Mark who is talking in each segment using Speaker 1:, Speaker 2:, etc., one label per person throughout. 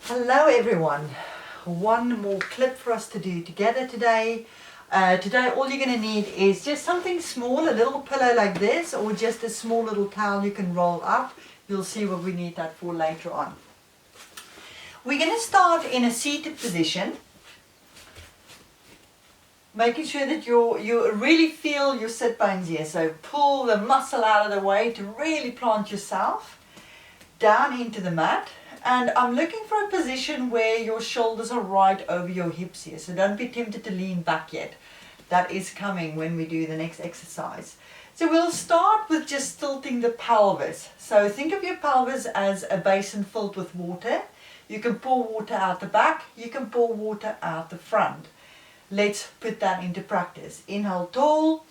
Speaker 1: Hello everyone. One more clip for us to do together today. Today all you're going to need is just something small, a little pillow like this, or just a small little towel you can roll up. You'll see what we need that for later on. We're going to start in a seated position, making sure that you really feel your sit bones here. So pull the muscle out of the way to really plant yourself down into the mat. And I'm looking for a position where your shoulders are right over your hips here. So don't be tempted to lean back yet. That is coming when we do the next exercise. So we'll start with just tilting the pelvis. So think of your pelvis as a basin filled with water. You can pour water out the back. You can pour water out the front. Let's put that into practice. Inhale tall.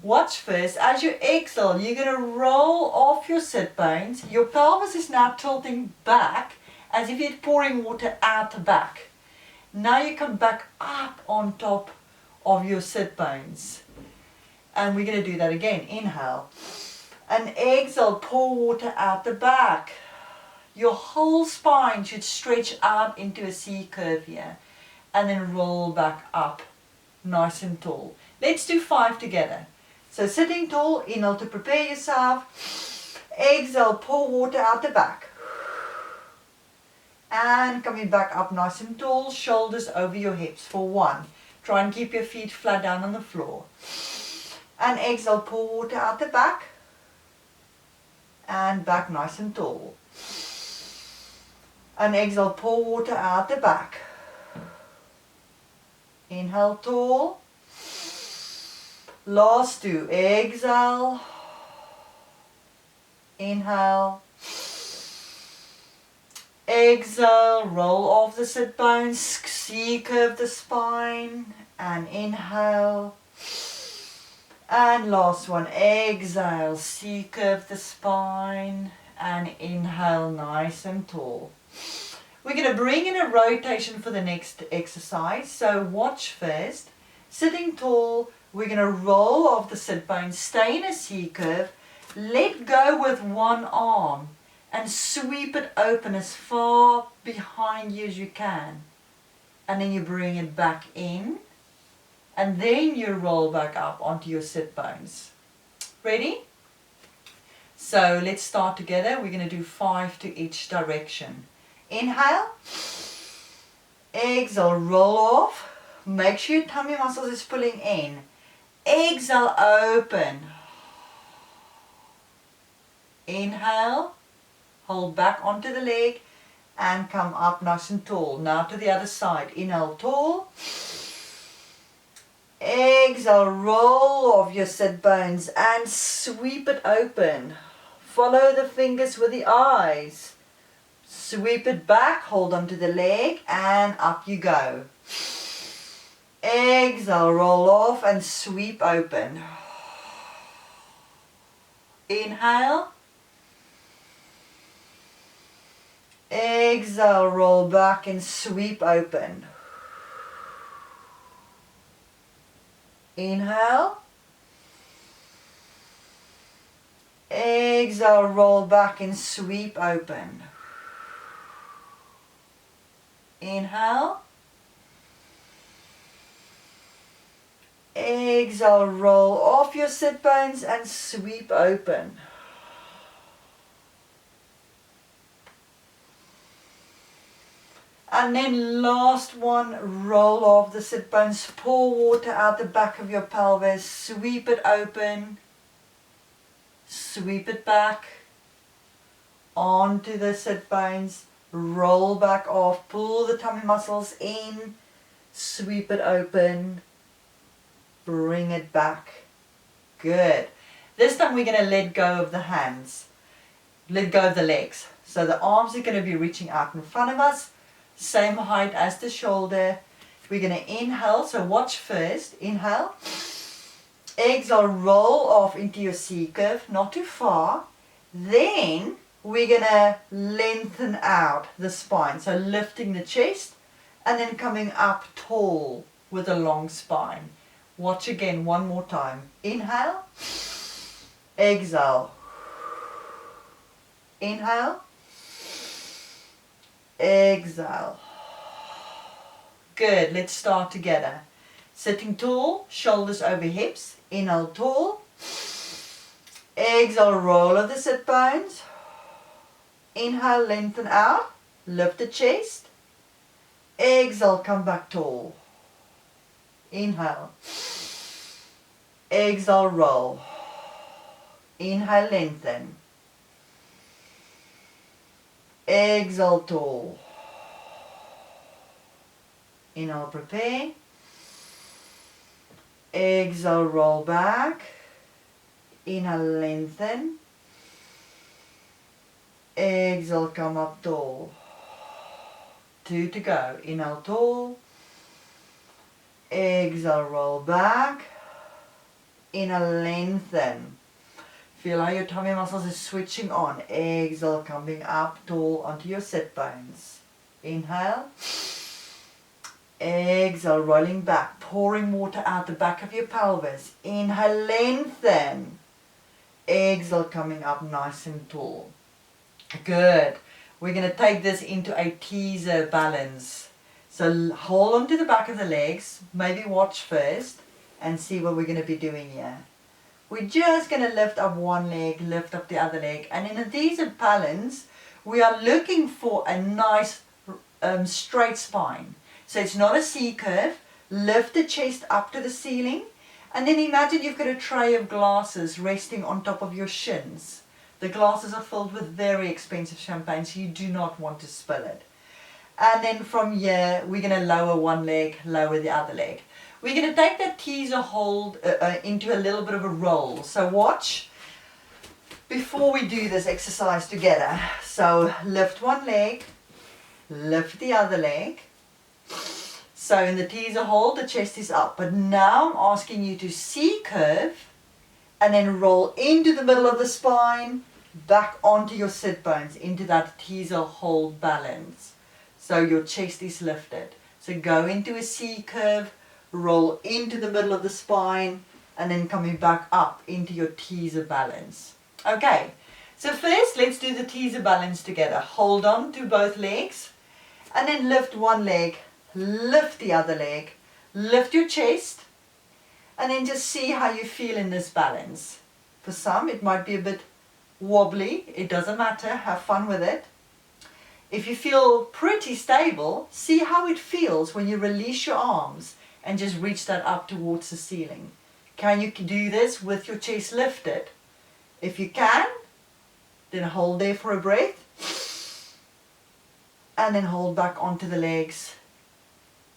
Speaker 1: Watch first. As you exhale, you're going to roll off your sit bones. Your pelvis is now tilting back as if you're pouring water out the back. Now you come back up on top of your sit bones. And we're going to do that again. Inhale. And exhale, pour water out the back. Your whole spine should stretch out into a C curve here. And then roll back up, nice and tall. Let's do 5 together. So sitting tall, inhale to prepare yourself. Exhale, pour water out the back. And coming back up nice and tall, shoulders over your hips for 1. Try and keep your feet flat down on the floor. And exhale, pour water out the back. And back nice and tall. And exhale, pour water out the back. Inhale tall. Last 2. Exhale. Inhale. Exhale. Roll off the sit bones. C curve the spine. And inhale. And last one. Exhale. C curve the spine. And inhale nice and tall. We're going to bring in a rotation for the next exercise. So watch first. Sitting tall, we're going to roll off the sit bones, stay in a C curve, let go with one arm and sweep it open as far behind you as you can. And then you bring it back in and then you roll back up onto your sit bones. Ready? So let's start together. We're going to do 5 to each direction. Inhale, exhale, roll off. Make sure your tummy muscles is pulling in. Exhale, open. Inhale, hold back onto the leg and come up nice and tall. Now to the other side. Inhale, tall. Exhale, roll off your sit bones and sweep it open. Follow the fingers with the eyes. Sweep it back, hold onto the leg, and up you go. Exhale, roll off and sweep open. Inhale. Exhale, roll back and sweep open. Inhale. Exhale, roll back and sweep open. Inhale. Exhale, roll off your sit bones and sweep open. And then last one, roll off the sit bones, pour water out the back of your pelvis, sweep it open, sweep it back onto the sit bones. Roll back off, pull the tummy muscles in, sweep it open, bring it back. Good. This time we're going to let go of the hands, let go of the legs. So the arms are going to be reaching out in front of us, same height as the shoulder. We're going to inhale, so watch first. Inhale. Exhale, roll off into your C curve, not too far. Then we're going to lengthen out the spine. So lifting the chest and then coming up tall with a long spine. Watch again one more time. Inhale. Exhale. Inhale. Exhale. Good, let's start together. Sitting tall, shoulders over hips. Inhale, tall. Exhale, roll of the sit bones. Inhale, lengthen out. Lift the chest. Exhale, come back tall. Inhale. Exhale, roll. Inhale, lengthen. Exhale, tall. Inhale, prepare. Exhale, roll back. Inhale, lengthen. Exhale, come up tall. 2 to go. Inhale, tall. Exhale, roll back. Inhale, lengthen. Feel how your tummy muscles are switching on. Exhale, coming up tall onto your sit bones. Inhale. Exhale, rolling back, pouring water out the back of your pelvis. Inhale, lengthen. Exhale, coming up nice and tall. Good. We're going to take this into a teaser balance. So hold on to the back of the legs, maybe watch first, and see what we're going to be doing here. We're just going to lift up one leg, lift up the other leg, and in a teaser balance, we are looking for a nice straight spine. So it's not a C curve. Lift the chest up to the ceiling, and then imagine you've got a tray of glasses resting on top of your shins. The glasses are filled with very expensive champagne, so you do not want to spill it. And then from here, we're going to lower one leg, lower the other leg. We're going to take that teaser hold into a little bit of a roll. So watch before we do this exercise together. So lift one leg, lift the other leg. So in the teaser hold, the chest is up. But now I'm asking you to C-curve and then roll into the middle of the spine, back onto your sit bones, into that teaser hold balance. So your chest is lifted. So go into a C-curve, roll into the middle of the spine, and then coming back up into your teaser balance. Okay, so first let's do the teaser balance together. Hold on to both legs, and then lift one leg, lift the other leg, lift your chest, and then just see how you feel in this balance. For some, it might be a bit wobbly. It doesn't matter. Have fun with it. If you feel pretty stable, see how it feels when you release your arms and just reach that up towards the ceiling. Can you do this with your chest lifted? If you can, then hold there for a breath. And then hold back onto the legs.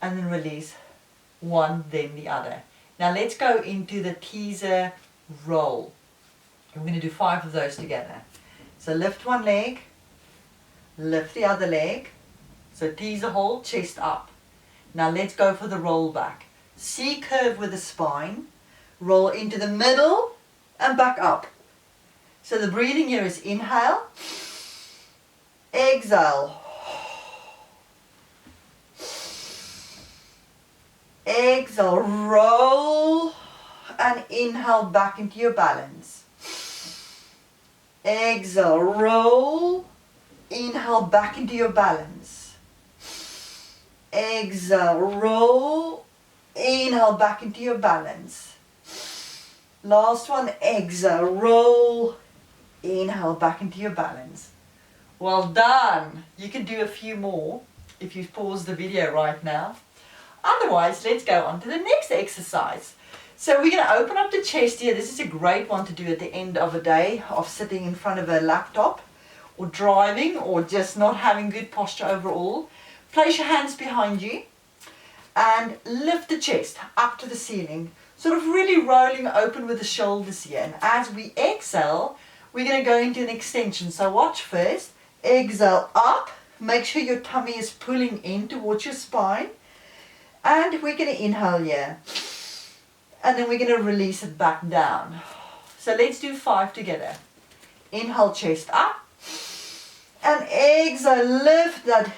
Speaker 1: And then release one, then the other. Now let's go into the teaser roll. We're going to do 5 of those together. So lift one leg, lift the other leg. So teaser hold, chest up. Now let's go for the roll back. C-curve with the spine, roll into the middle and back up. So the breathing here is inhale, exhale, exhale, roll and inhale back into your balance. Exhale, roll, inhale back into your balance. Exhale, roll, inhale back into your balance. Last one, exhale, roll, inhale back into your balance. Well done. You can do a few more if you pause the video right now. Otherwise, let's go on to the next exercise. So we're going to open up the chest here. This is a great one to do at the end of a day of sitting in front of a laptop or driving or just not having good posture overall. Place your hands behind you and lift the chest up to the ceiling, sort of really rolling open with the shoulders here. And as we exhale, we're going to go into an extension. So watch first. Exhale up. Make sure your tummy is pulling in towards your spine. And we're going to inhale here. And then we're going to release it back down. So let's do 5 together. Inhale, chest up. And exhale, lift that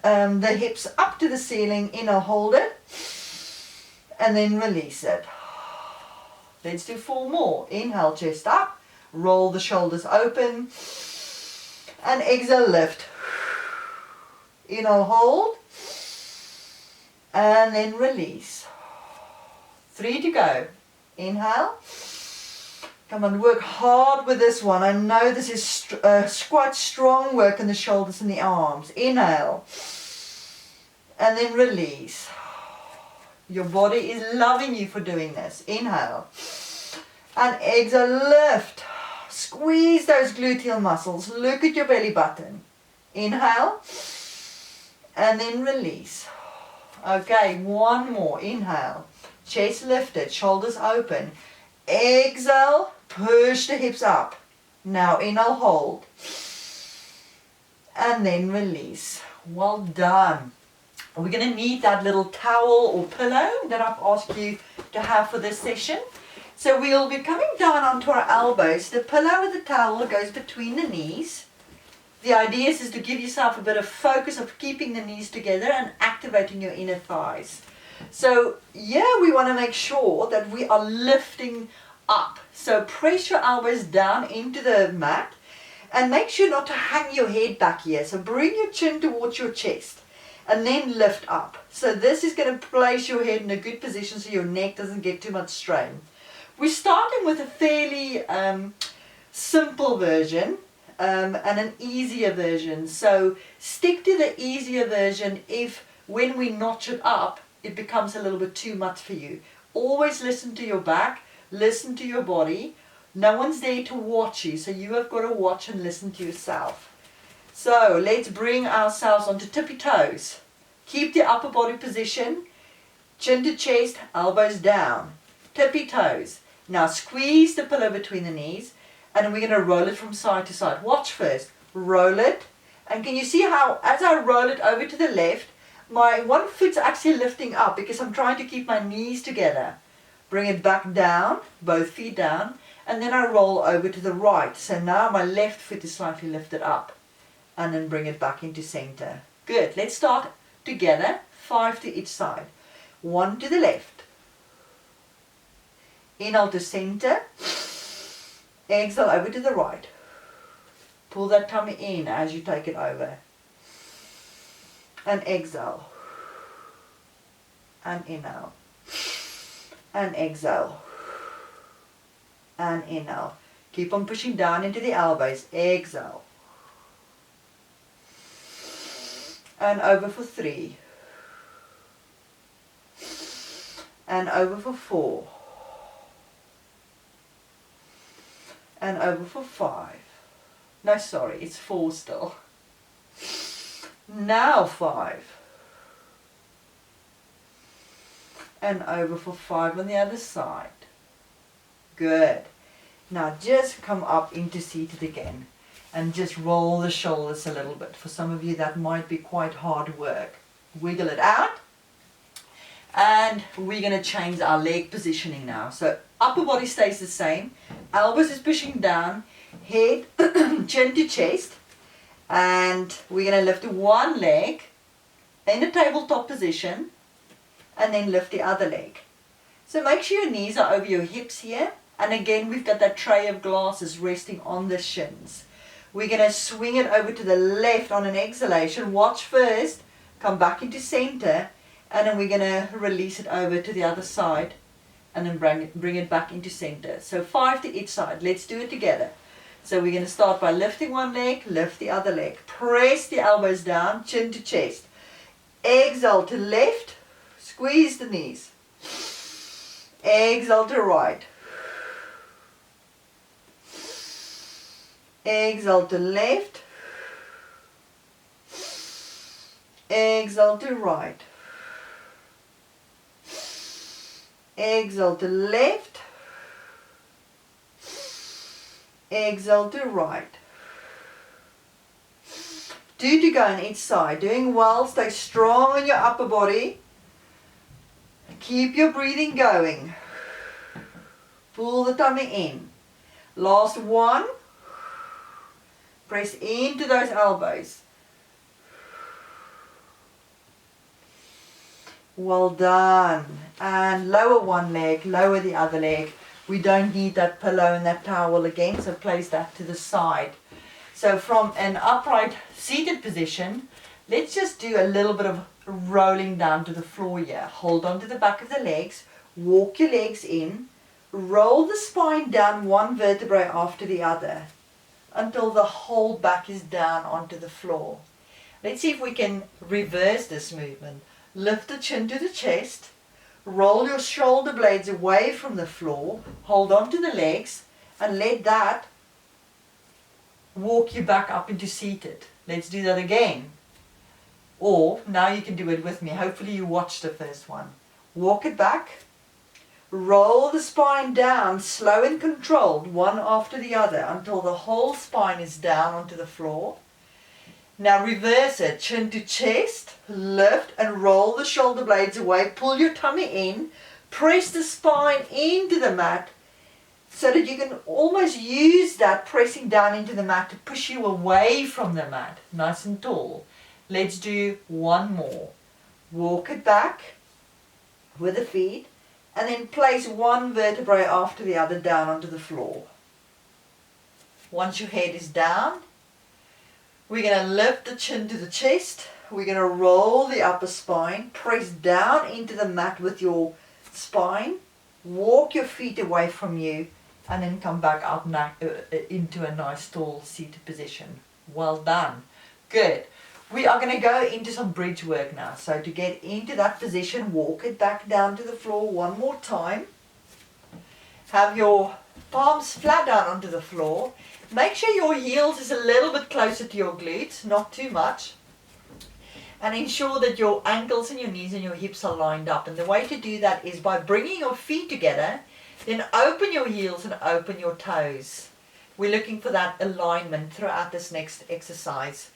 Speaker 1: the hips up to the ceiling. Inhale, hold it. And then release it. Let's do 4 more. Inhale, chest up. Roll the shoulders open. And exhale, lift. Inhale, hold. And then release. 3 to go. Inhale. Come on, work hard with this one. I know this is quite strong work in the shoulders and the arms. Inhale. And then release. Your body is loving you for doing this. Inhale. And exhale, lift. Squeeze those gluteal muscles. Look at your belly button. Inhale. And then release. Okay, one more. Inhale. Chest lifted, shoulders open. Exhale, push the hips up. Now inhale, hold. And then release. Well done. We're going to need that little towel or pillow that I've asked you to have for this session. So we'll be coming down onto our elbows. The pillow or the towel goes between the knees. The idea is to give yourself a bit of focus of keeping the knees together and activating your inner thighs. So yeah, we want to make sure that we are lifting up. So press your elbows down into the mat and make sure not to hang your head back here. So bring your chin towards your chest and then lift up. So this is going to place your head in a good position so your neck doesn't get too much strain. We're starting with a fairly simple version. And an easier version. So stick to the easier version if when we notch it up, it becomes a little bit too much for you. Always listen to your back, listen to your body. No one's there to watch you, so you have got to watch and listen to yourself. So let's bring ourselves onto tippy toes. Keep the upper body position, chin to chest, elbows down, tippy toes. Now squeeze the pillow between the knees. And we're going to roll it from side to side. Watch first. Roll it. And can you see how as I roll it over to the left, my one foot's actually lifting up because I'm trying to keep my knees together. Bring it back down, both feet down. And then I roll over to the right. So now my left foot is slightly lifted up. And then bring it back into center. Good. Let's start together. 5 to each side. 1 to the left. Inhale to center. Exhale over to the right. Pull that tummy in as you take it over. And exhale. And inhale. And exhale. And inhale. Keep on pushing down into the elbows. Exhale. And over for 3. And over for 4. And over for 5. No, sorry, it's 4 still. Now 5. And over for 5 on the other side. Good. Now just come up into seated again. And just roll the shoulders a little bit. For some of you that might be quite hard work. Wiggle it out. And we're going to change our leg positioning now. So upper body stays the same. Elbows is pushing down. Head, chin to chest. And we're going to lift one leg in a tabletop position. And then lift the other leg. So make sure your knees are over your hips here. And again, we've got that tray of glasses resting on the shins. We're going to swing it over to the left on an exhalation. Watch first. Come back into center. And then we're going to release it over to the other side and then bring it back into center. So 5 to each side. Let's do it together. So we're going to start by lifting one leg, lift the other leg. Press the elbows down, chin to chest. Exhale to left, squeeze the knees. Exhale to right. Exhale to left. Exhale to right. Exhale to left. Exhale to right. 2 to go on each side. Doing well. Stay strong in your upper body. Keep your breathing going. Pull the tummy in. Last one. Press into those elbows. Well done. And lower one leg, lower the other leg. We don't need that pillow and that towel again, so place that to the side. So from an upright seated position, Let's just do a little bit of rolling down to the floor here. Hold on to the back of the legs, walk your legs in, roll the spine down one vertebrae after the other until the whole back is down onto the floor. Let's see if we can reverse this movement. Lift the chin to the chest, roll your shoulder blades away from the floor, hold on to the legs, and let that walk you back up into seated. Let's do that again. Or, now you can do it with me. Hopefully you watched the first one. Walk it back. Roll the spine down, slow and controlled, one after the other, until the whole spine is down onto the floor. Now reverse it. Chin to chest. Lift and roll the shoulder blades away. Pull your tummy in. Press the spine into the mat so that you can almost use that pressing down into the mat to push you away from the mat. Nice and tall. Let's do one more. Walk it back with the feet and then place one vertebrae after the other down onto the floor. Once your head is down, we're going to lift the chin to the chest. We're going to roll the upper spine, press down into the mat with your spine, walk your feet away from you, and then come back up into a nice tall seated position. Well done. Good. We are going to go into some bridge work now. So to get into that position, walk it back down to the floor one more time. Have your palms flat down onto the floor. Make sure your heels is a little bit closer to your glutes, not too much. And ensure that your ankles and your knees and your hips are lined up. And the way to do that is by bringing your feet together, then open your heels and open your toes. We're looking for that alignment throughout this next exercise.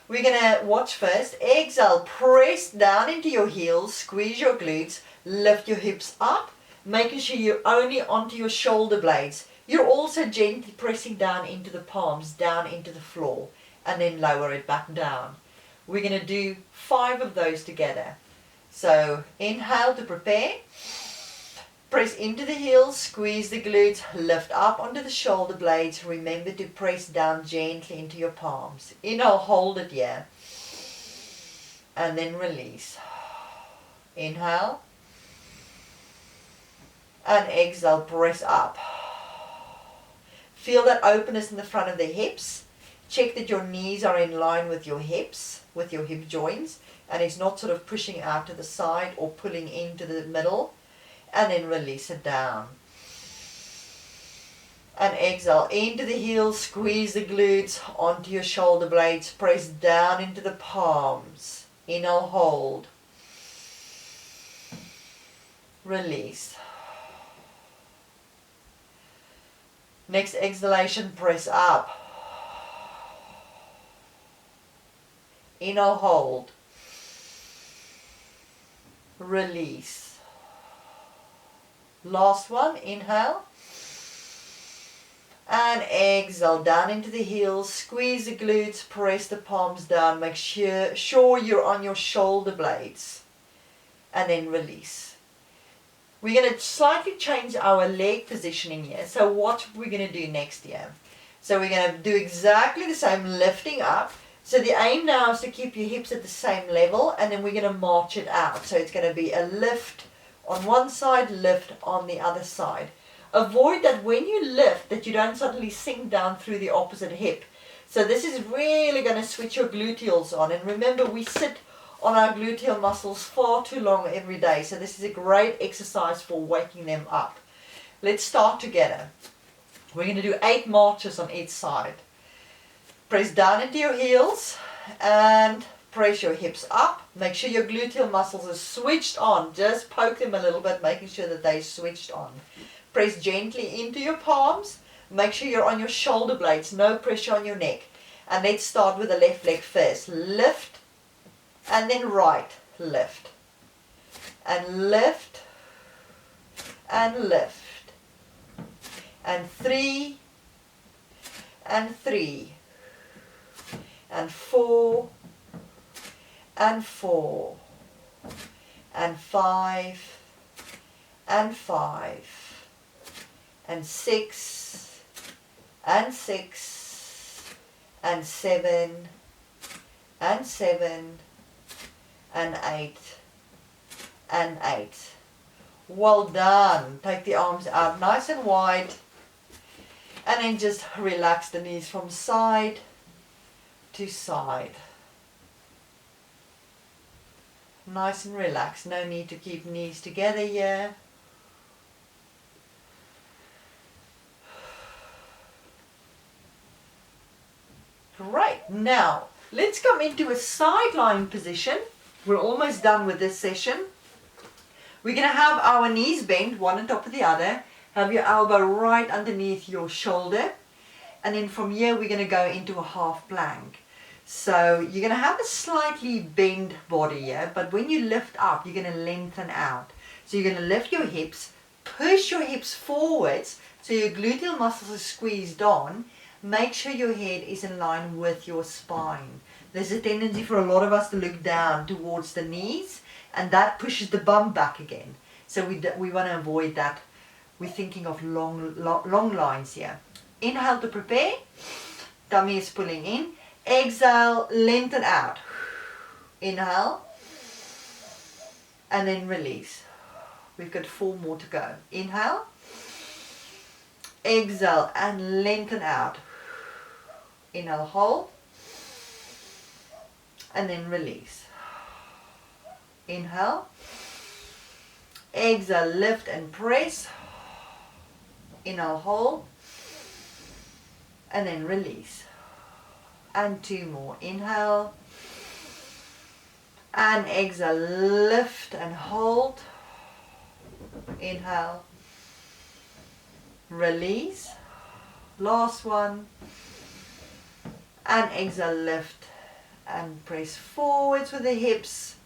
Speaker 1: We're going to watch first. Exhale, press down into your heels, squeeze your glutes, lift your hips up, making sure you're only onto your shoulder blades. You're also gently pressing down into the palms, down into the floor, and then lower it back down. We're going to do 5 of those together. So inhale to prepare. Press into the heels, squeeze the glutes, lift up onto the shoulder blades. Remember to press down gently into your palms. Inhale, hold it here. And then release. Inhale. And exhale, press up. Feel that openness in the front of the hips. Check that your knees are in line with your hips, with your hip joints. And it's not sort of pushing out to the side or pulling into the middle. And then release it down. And exhale into the heels, squeeze the glutes onto your shoulder blades, press down into the palms. Inhale, hold. Release. Next exhalation, press up. Inhale, hold. Release. Last one, inhale. And exhale, down into the heels, squeeze the glutes, press the palms down, make sure you're on your shoulder blades. And then release. We're going to slightly change our leg positioning here. So what we're going to do next here. So we're going to do exactly the same, lifting up. So the aim now is to keep your hips at the same level, and then we're going to march it out. So it's going to be a lift on one side, lift on the other side. Avoid that when you lift that you don't suddenly sink down through the opposite hip. So this is really going to switch your gluteals on. And remember, we sit on our gluteal muscles far too long every day. So this is a great exercise for waking them up. Let's start together. We're going to do 8 marches on each side. Press down into your heels and press your hips up. Make sure your gluteal muscles are switched on. Just poke them a little bit, making sure that they're switched on. Press gently into your palms. Make sure you're on your shoulder blades. No pressure on your neck. And let's start with the left leg first. Lift and then right. Lift. And lift. And lift. And 3. And 3. And 4. And 4. And 5. And 5. And 6. And 6. And 7. and 7 and 8 and 8. Well done. Take the arms out nice and wide, and then just relax the knees from side to side. Nice and relaxed. No need to keep knees together here. Great. Now, let's come into a side lying position. We're almost done with this session. We're going to have our knees bent, one on top of the other. Have your elbow right underneath your shoulder. And then from here, we're going to go into a half plank. So you're going to have a slightly bent body here, but when you lift up, you're going to lengthen out. So you're going to lift your hips, push your hips forwards, so your gluteal muscles are squeezed on. Make sure your head is in line with your spine. There's a tendency for a lot of us to look down towards the knees, and that pushes the bum back again. So we want to avoid that. We're thinking of long lines here. Inhale to prepare. Tummy is pulling in. Exhale, lengthen out. Inhale. And then release. We've got 4 more to go. Inhale. Exhale and lengthen out. Inhale, hold. And then release. Inhale. Exhale, lift and press. Inhale, hold. And then release. And 2 more. Inhale. And exhale, lift and hold. Inhale. Release. Last one. And exhale, lift and press forwards with the hips.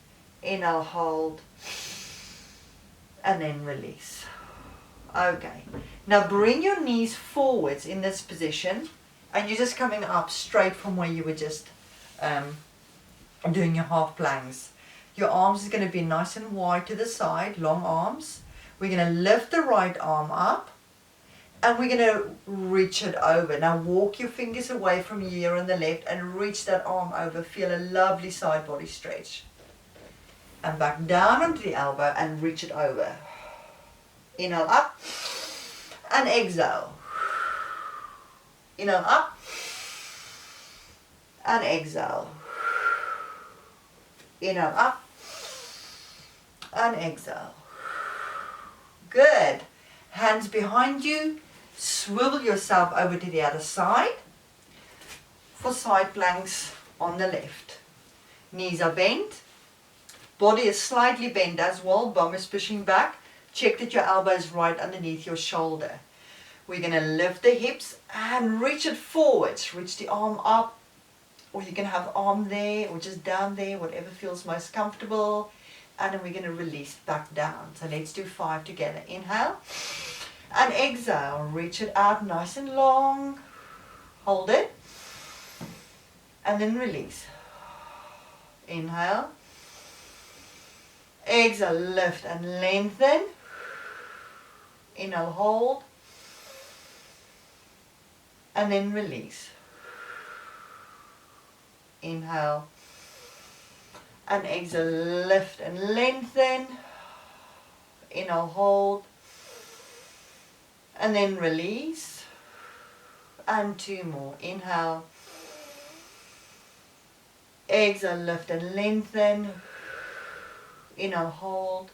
Speaker 1: Inhale, hold. And then release. Okay. Now bring your knees forwards in this position. And you're just coming up straight from where you were just doing your half planks. Your arms is going to be nice and wide to the side, long arms. We're going to lift the right arm up and we're going to reach it over. Now walk your fingers away from here on the left and reach that arm over. Feel a lovely side body stretch. And back down onto the elbow and reach it over. Inhale up and exhale. Inhale up and exhale. Inhale up and exhale. Good. Hands behind you. Swivel yourself over to the other side for side planks on the left. Knees are bent. Body is slightly bent as well. Bum is pushing back. Check that your elbow is right underneath your shoulder. We're going to lift the hips and reach it forwards. Reach the arm up, or you can have the arm there or just down there, whatever feels most comfortable. And then we're going to release back down. So let's do 5 together. Inhale and exhale. Reach it out nice and long. Hold it. And then release. Inhale. Exhale, lift and lengthen. Inhale, hold. And then release. Inhale. And exhale, lift and lengthen. Inhale, hold. And then release. And 2 more. Inhale. Exhale, lift and lengthen. Inhale, hold.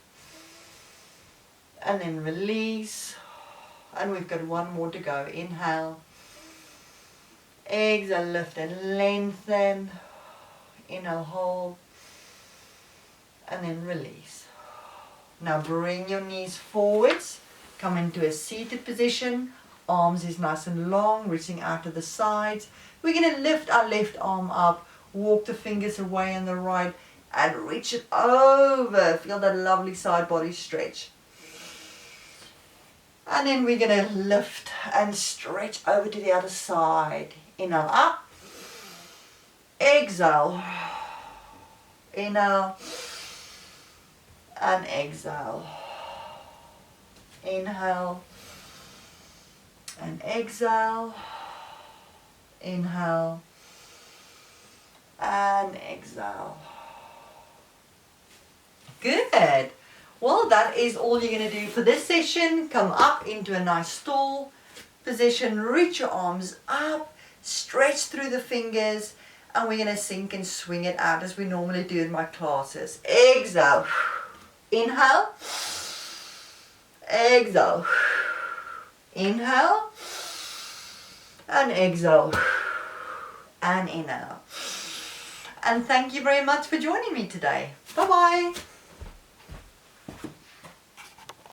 Speaker 1: And then release. And we've got 1 more to go. Inhale. Exhale, lift and lengthen. Inhale, hold. And then release. Now bring your knees forwards. Come into a seated position. Arms is nice and long, reaching out to the sides. We're going to lift our left arm up. Walk the fingers away on the right. And reach it over. Feel that lovely side body stretch. And then we're going to lift and stretch over to the other side. Inhale up. Exhale. Inhale. And exhale. Inhale. And exhale. Inhale. and exhale. Good. Well, that is all you're going to do for this session. Come up into a nice tall position, reach your arms up, stretch through the fingers, and we're going to sink and swing it out as we normally do in my classes. Exhale. Inhale. Exhale. Inhale. And exhale. And inhale. And thank you very much for joining me today. Bye-bye.